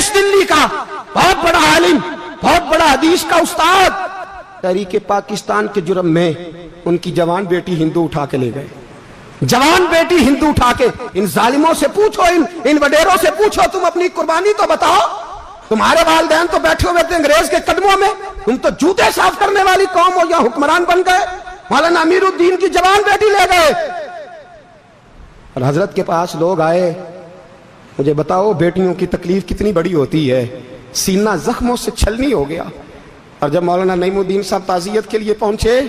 देश दिल्ली का बहुत बड़ा आलिम, बहुत बड़ा हदीस का उस्ताद, तहरीक पाकिस्तान के जुर्म में उनकी जवान बेटी हिंदू उठा के ले गए। जवान बेटी हिंदू उठा के, इन जालिमों से पूछो, इन वडेरों से पूछो, तुम अपनी कुर्बानी तो बताओ। तुम्हारे वालिदैन तो बैठे हुए थे अंग्रेज के कदमों में, तुम तो जूते साफ करने वाली कौम हो, या हुक्मरान बन गए। मौलाना अमीरुद्दीन की जवान बेटी ले गए। और हजरत के पास लोग आए, मुझे बताओ बेटियों की तकलीफ कितनी बड़ी होती है। सीना जख्मों से छलनी हो गया। और जब मौलाना नईमुद्दीन साहब ताज़ियत के लिए पहुंचे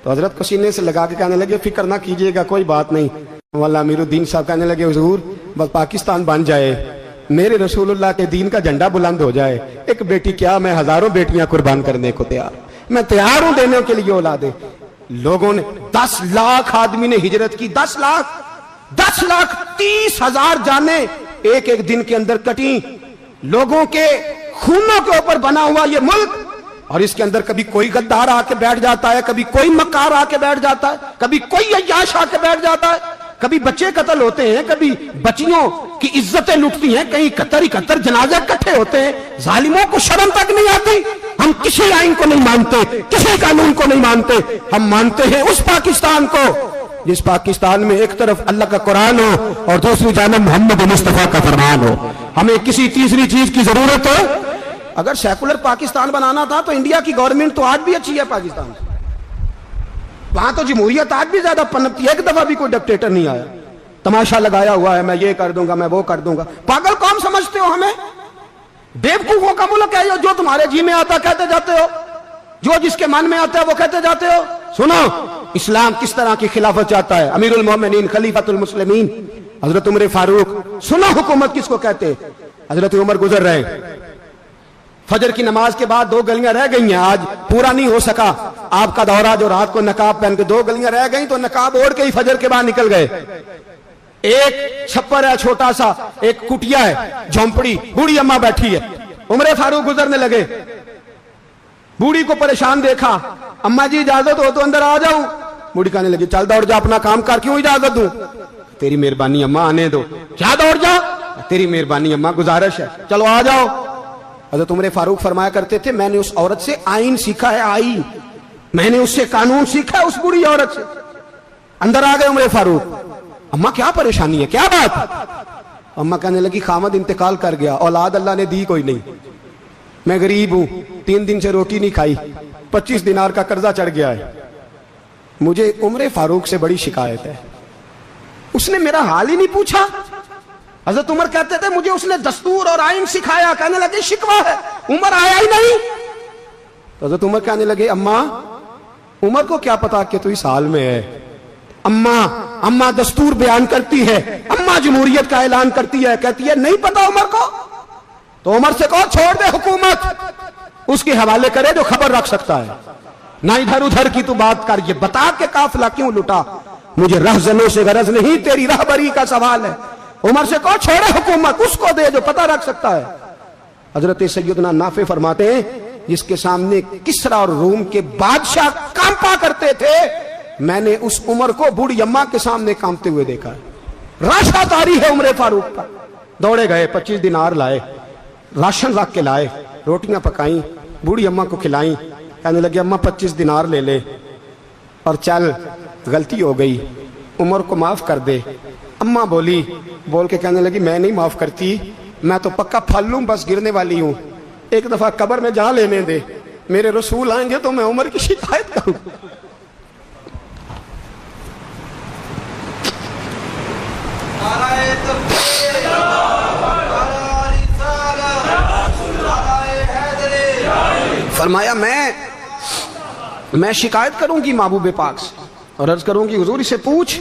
तो हजरत को सीने से लगा के कहने लगे, फिक्र ना कीजिएगा, कोई बात नहीं। मौलाना अमीरुद्दीन साहब कहने लगे, हुजूर बस पाकिस्तान बन जाए, मेरे रसूलुल्लाह के दीन का झंडा बुलंद हो जाए, एक बेटी क्या, मैं हजारों बेटियां कुर्बान करने को तैयार, मैं तैयार हूं देने के लिए औलादे। लोगों ने 10 लाख आदमी ने हिजरत की, 10 लाख 30,000 जाने एक एक दिन के अंदर कटी। लोगों के खूनों के ऊपर बना हुआ ये मुल्क, और इसके अंदर कभी कोई गद्दार आके बैठ जाता है, कभी कोई मक्कार आके बैठ जाता है, कभी कोई अय्याश आके बैठ जाता है, कभी बच्चे कत्ल होते हैं, कभी बच्चियों की इज्जतें लुटती हैं, कहीं 71 जनाजे इकट्ठे होते हैं। जालिमों को शर्म तक नहीं आती। हम किसी आइन को नहीं मानते, किसी कानून को नहीं मानते, हम मानते हैं उस पाकिस्तान को जिस पाकिस्तान में एक तरफ अल्लाह का कुरान हो और दूसरी जानब मोहम्मद मुस्तफा का फरमान हो। हमें किसी तीसरी चीज की जरूरत है? अगर सेकुलर पाकिस्तान बनाना था तो इंडिया की गवर्नमेंट तो आज भी अच्छी है पाकिस्तान से, वहां तो जमहूरियत आज भी ज्यादा पनपती है। एक दफा भी कोई डिक्टेटर नहीं आया, तमाशा लगाया हुआ है, मैं ये कर दूंगा, मैं वो कर दूंगा। पागल कौन समझते हो हमें? बेवकूफों का मुल्क है जो तुम्हारे जी में आता कहते जाते हो, जो जिसके मन में आता है वो कहते जाते हो। सुनो, इस्लाम किस तरह की खिलाफत चाहता है। अमीरुल मोमिनीन खलीफतुल मुस्लिमीन हजरत उमर फारूक। सुनो हुकूमत किसको कहते? हजरत उमर गुजर रहे, फजर की नमाज के बाद 2 गलियां रह गई हैं, आज पूरा नहीं हो सका आपका दौरा, जो रात को नकाब पहन के 2 गलियां रह गई, तो नकाब ओढ़ के ही फजर के बाद निकल गए। एक छप्पर है छोटा सा, एक कुटिया है, झोंपड़ी, बूढ़ी अम्मा बैठी है। उमर फारूक गुजरने लगे, बूढ़ी को परेशान देखा, अम्मा जी इजाजत हो तो अंदर आ जाऊं। बूढ़ी कहने लगी, चल दौड़ जा, अपना काम कर, क्यों इजाजत दूं? तेरी मेहरबानी अम्मा, आने दो। क्या दौड़ जा? तेरी मेहरबानी अम्मा, गुजारिश है, चलो आ जाओ। हज़रत उमर फारूक फरमाया करते थे, मैंने उस औरत से आइन सीखा है, आइन, मैंने उससे कानून सीखा है, उस बुरी औरत से। अंदर आ गए उमर फारूक, अम्मा क्या परेशानी है, क्या बात? अम्मा कहने लगी, खामद इंतकाल कर गया, औलाद अल्लाह ने दी कोई नहीं, मैं गरीब हूं, 3 दिन से रोटी नहीं खाई, 25 दिनार का कर्जा चढ़ गया है, मुझे उमर फारूक से बड़ी शिकायत है। उसने मेरा हाल ही नहीं पूछा। हजरत उमर कहते थे, मुझे उसने दस्तूर और आइन सिखाया। कहने लगे, शिकवा है, उमर आया ही नहीं। तो हजरत उमर कहने लगे, अम्मा, उमर को क्या पता कि तू इस हाल में है। अम्मा दस्तूर बयान करती है, अम्मा जमहूरियत का ऐलान करती है, कहती है नहीं पता उमर को। तो उमर से कहो छोड़ दे हुकूमत, उसके हवाले करे जो खबर रख सकता है, ना इधर उधर की तू बात कर। ये बता के काफिला क्यों लुटा, मुझे रहजनों से गरज नहीं, तेरी रहबरी का सवाल है। उमर से कहो छोड़े हुकूमत, उसको दे जो पता रख सकता है। हजरत सैयदना नाफे फरमाते हैं, जिसके सामने किसरा और रूम के बादशाह कांपा करते थे, मैंने उस उमर को बूढ़ी अम्मा के सामने कांपते हुए देखा। राशा तारी है उमर फारूक का। दौड़े गए, 25 दिनार लाए, राशन रख के लाए, रोटियां पकाई, बूढ़ी अम्मा को खिलाई। कहने लगे, अम्मा 25 दिनार ले ले और चल, गलती हो गई, उमर को माफ कर दे। अम्मा बोल के कहने लगी, मैं नहीं माफ करती, मैं तो पक्का फल लूं, बस गिरने वाली हूं, एक दफा कब्र में जा लेने दे, मेरे रसूल आएंगे तो मैं उमर की शिकायत करूं। फरमाया, मैं शिकायत करूंगी महबूब पाक से और अर्ज करूंगी, हुजूर इसे पूछ,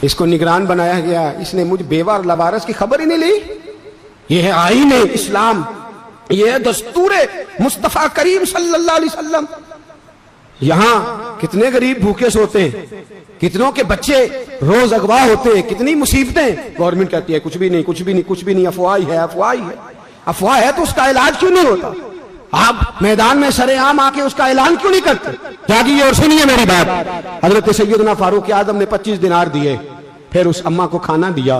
इसको निगरान बनाया गया, इसने मुझ बेवा और लवारस की खबर ही नहीं ली। यह है आईन इस्लाम, यह है दस्तूर मुस्तफा करीम सल्लल्लाहु अलैहि वसल्लम। यहां कितने गरीब भूखे सोते हैं, कितनों के बच्चे रोज अगवा होते हैं, कितनी मुसीबतें। गवर्नमेंट कहती है कुछ भी नहीं, कुछ भी नहीं, कुछ भी नहीं, अफवाह ही है, अफवाह ही है। अफवाह है तो उसका इलाज क्यों नहीं होता? आप मैदान में सरेआम आके उसका ऐलान क्यों नहीं करते? जागिए और सुनिए मेरी बात। हजरत सैयदना फारूक आजम ने 25 दिनार दिए, फिर उस अम्मा को खाना दिया,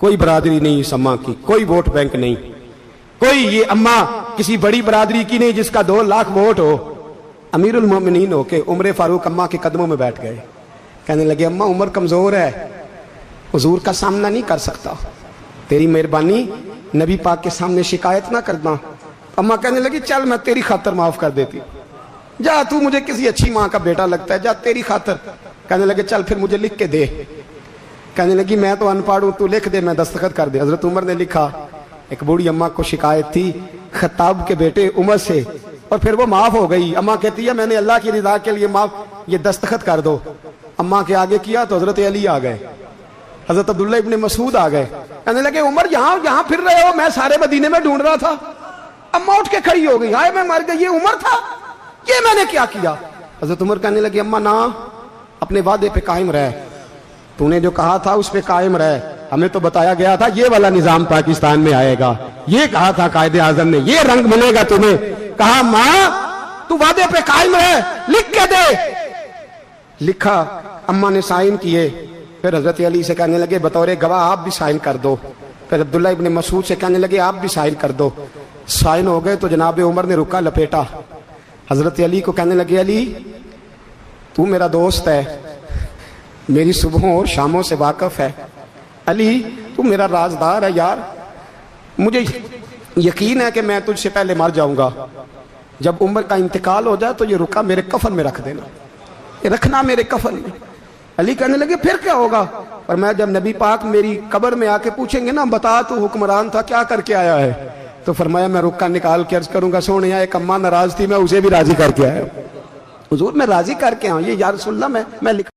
कोई बरादरी नहीं इस अम्मा की, कोई वोट बैंक नहीं, कोई ये अम्मा किसी बड़ी बरादरी की नहीं जिसका 2 लाख वोट हो। अमीरुल मोमिनीन होके उमर फारूक अम्मा के कदमों में बैठ गए, कहने लगे अम्मा उम्र कमजोर है, हुजूर का सामना नहीं कर सकता, तेरी मेहरबानी नबी पाक के सामने शिकायत ना करना। अम्मा कहने लगी चल मैं तेरी खातर माफ कर देती, जा तू मुझे किसी अच्छी माँ का बेटा लगता है, जा तेरी खातर। कहने लगे चल फिर मुझे लिख के दे। कहने लगी मैं तो अनपढ़ हूं, तू लिख दे मैं दस्तखत कर दे। हजरत उमर ने लिखा। एक बूढ़ी अम्मा को शिकायत थी खत्ताब के बेटे उमर से, और फिर वो माफ हो गई। अम्मा कहती है मैंने अल्लाह की रिदा के लिए माफ, ये दस्तखत कर दो। अम्मा के आगे किया तो हजरत अली आ गए, हजरत अब्दुल्ला इब्ने मसूद आ गए। कहने लगे उमर यहाँ फिर रहे हो, मैं सारे मदीने में ढूंढ रहा था। अम्मा उठ के खड़ी हो गई, हाय मैं मर गई, ये उमर था, ये मैंने क्या किया। हजरत उमर कहने लगे अम्मा ना, अपने वादे पे कायम रह, तूने जो कहा था उस पे कायम रह, हमें तो बताया गया था ये वाला निजाम पाकिस्तान में आएगा, ये कहा था कायदे आजम ने, ये रंग मिलेगा तुम्हें। कहा माँ तू वादे पे कायम रह, लिख के दे। लिखा, अम्मा ने साइन किए। फिर हजरत अली से कहने लगे बतौर गवाह आप भी साइन कर दो। फिर अब्दुल्ला इब्ने मसूद से कहने लगे आप भी साइन कर दो। साइन हो गए तो जनाब उमर ने रुका लपेटा। हजरत अली को कहने लगे अली तू मेरा दोस्त है, मेरी सुबहों और शामों से वाकिफ है, अली तू मेरा राजदार है यार, मुझे यकीन है कि मैं तुझसे पहले मर जाऊंगा, जब उमर का इंतकाल हो जाए तो ये रुका मेरे कफन में रख देना, ये रखना मेरे कफन में। अली कहने लगे फिर क्या होगा? और मैं जब नबी पाक मेरी कब्र में आके पूछेंगे ना बता तू हुक्मरान था क्या करके आया है, तो फरमाया मैं रुक्का निकाल के अर्ज करूंगा सोने एक अम्मा नाराज थी मैं उसे भी राजी करके आया। हुजूर मैं राजी करके आऊं, ये या रसूलल्लाह मैं लिख